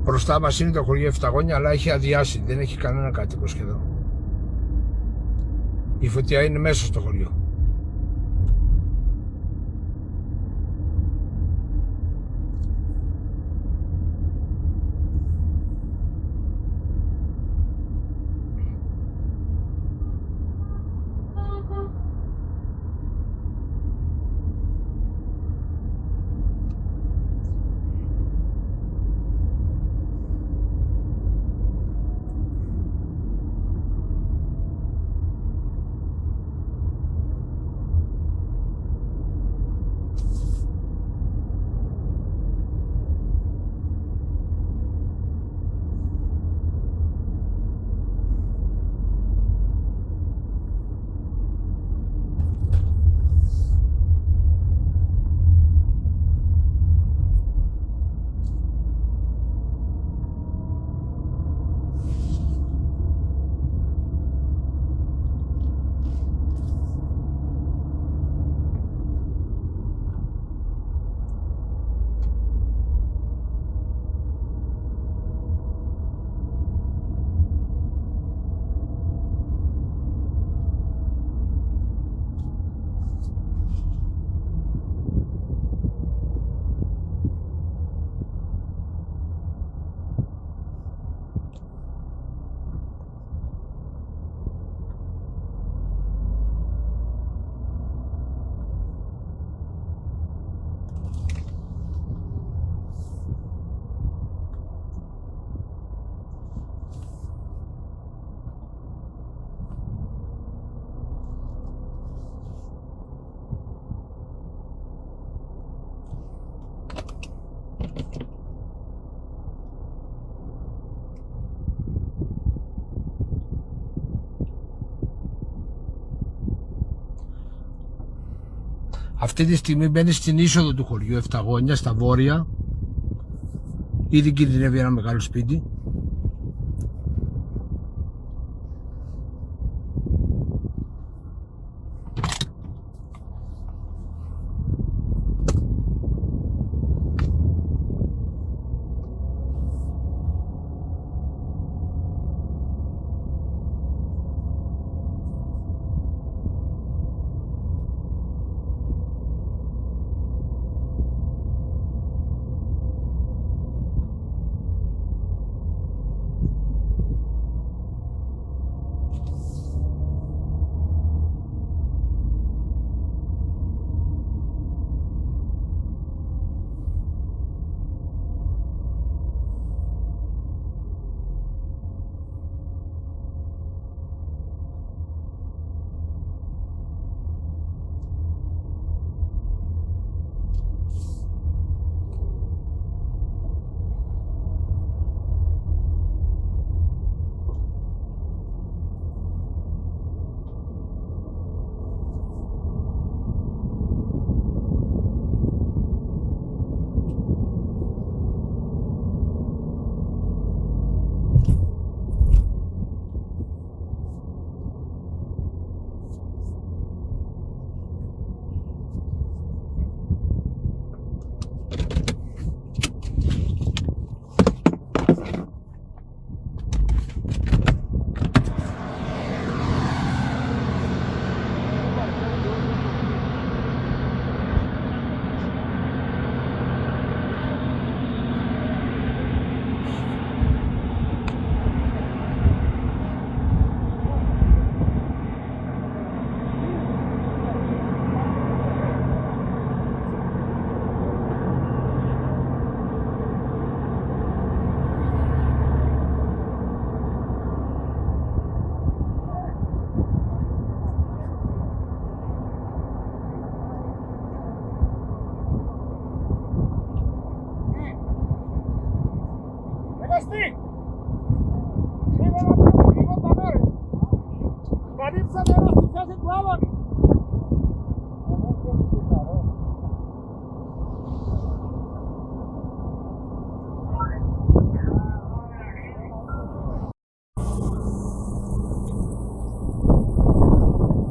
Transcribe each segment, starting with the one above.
Μπροστά μας είναι το χωριό Εφταγόνια, αλλά έχει αδειάσει, δεν έχει κανένα κάτοικο σχεδόν. Η φωτιά είναι μέσα στο χωριό. Αυτή τη στιγμή μπαίνει στην είσοδο του χωριού Εφταγόνια, στα βόρεια. Ήδη κινδυνεύει ένα μεγάλο σπίτι.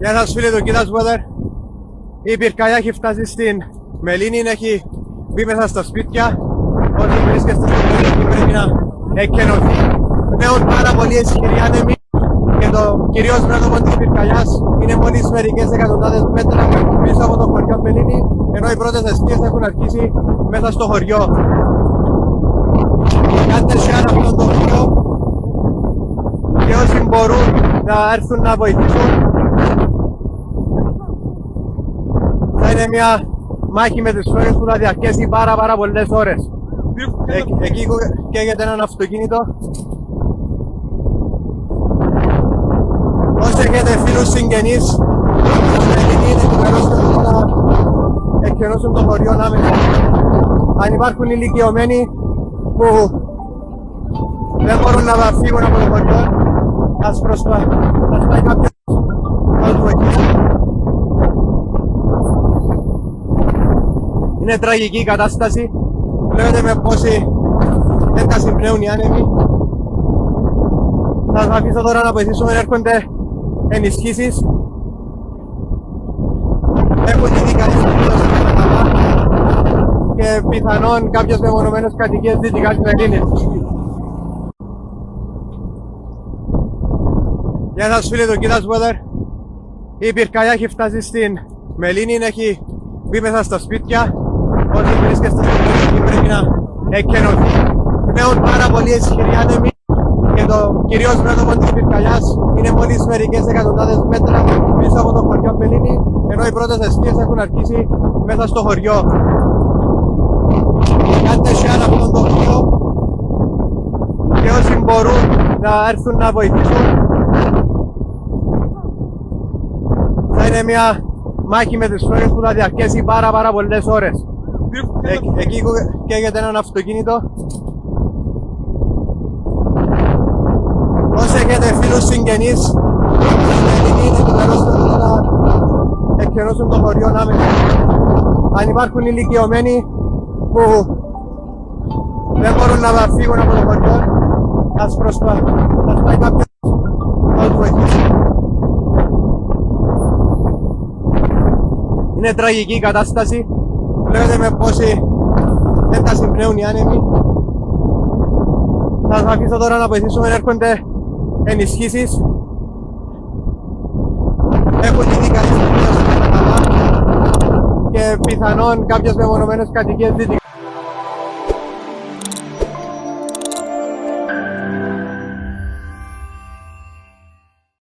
Γεια σας φίλοι του Kidas Weather. Η πυρκαγιά έχει φτάσει στην Μελίνη, έχει μπει μέσα στα σπίτια. Όσοι βρίσκεστε στο σπίτι πρέπει να εκκαινωθεί. Πλέον πάρα πολύ ισχυροί άνεμοι και το κυρίως μέτωπο της πυρκαγιάς είναι μόλις μερικές εκατοντάδες μέτρα πίσω από το χωριό Μελίνη, ενώ οι πρώτες αιστείες έχουν αρχίσει μέσα στο χωριό. Κάντε share αυτό το βίντεο και όσοι μπορούν να έρθουν να βοηθήσουν. Θα είναι μια μάχη με τις ώρες που θα διαρκέσει πάρα πολλές ώρες. Εκεί καίγεται έναν αυτοκίνητο. Όσοι έχετε φίλους συγγενείς, είναι ενημερώστε να εκκαινώσουν το χωριό άμεσα. Αν υπάρχουν ηλικιωμένοι που δεν μπορούν να φύγουν από το χωριό, ας πάει κάποιος να τους βοηθήσει. Είναι τραγική η κατάσταση. Βλέπετε με πόσοι δεν τα συμπνέουν οι άνεμοι. Θα σας αφήσω τώρα να βοηθήσουμε, έρχονται ενισχύσεις. Έχουν ήδη καλύψει και πιθανόν κάποιες μεμονωμένες κατοικίες δυτικά της Μελίνης. Γεια σας φίλοι του Κίτας Weather. Η πυρκαγιά έχει φτάσει στην Μελίνη, έχει μπει μέσα στα σπίτια. Όσοι βρίσκεστε στην Μελίνη πρέπει να εκκαινωθεί. Πλέον πάρα πολύ ισχυροί άνεμοι και το κυρίως μέτωπο της πυρκαγιάς είναι μόλις μερικές εκατοντάδες μέτρα πίσω από το χωριό Μελίνη, ενώ οι πρώτες αιστείες έχουν αρχίσει μέσα στο χωριό. Κάντε share αυτό το βίντεο και όσοι μπορούν να έρθουν να βοηθήσουν. Θα είναι μια μάχη με τις ώρες που θα διαρκέσει πάρα πολλές ώρες. Εκεί καίγεται έναν αυτοκίνητο. Όσοι έχετε φίλους συγγενείς, είναι ενημερώστε να εκκαινώσουν το χωριό άμεσα. Αν υπάρχουν ηλικιωμένοι που δεν μπορούν να φύγουν από το χωριό, ας πάει κάποιος να τους βοηθήσει. Είναι τραγική η κατάσταση. Βλέπετε με πόσοι δεν τα συμπνέουν οι άνεμοι. Θα σας αφήσω τώρα να βοηθήσουμε, έρχονται ενισχύσεις. Έχουν ήδη καλύψει και πιθανόν κάποιες μεμονωμένες κατοικίες δυτικά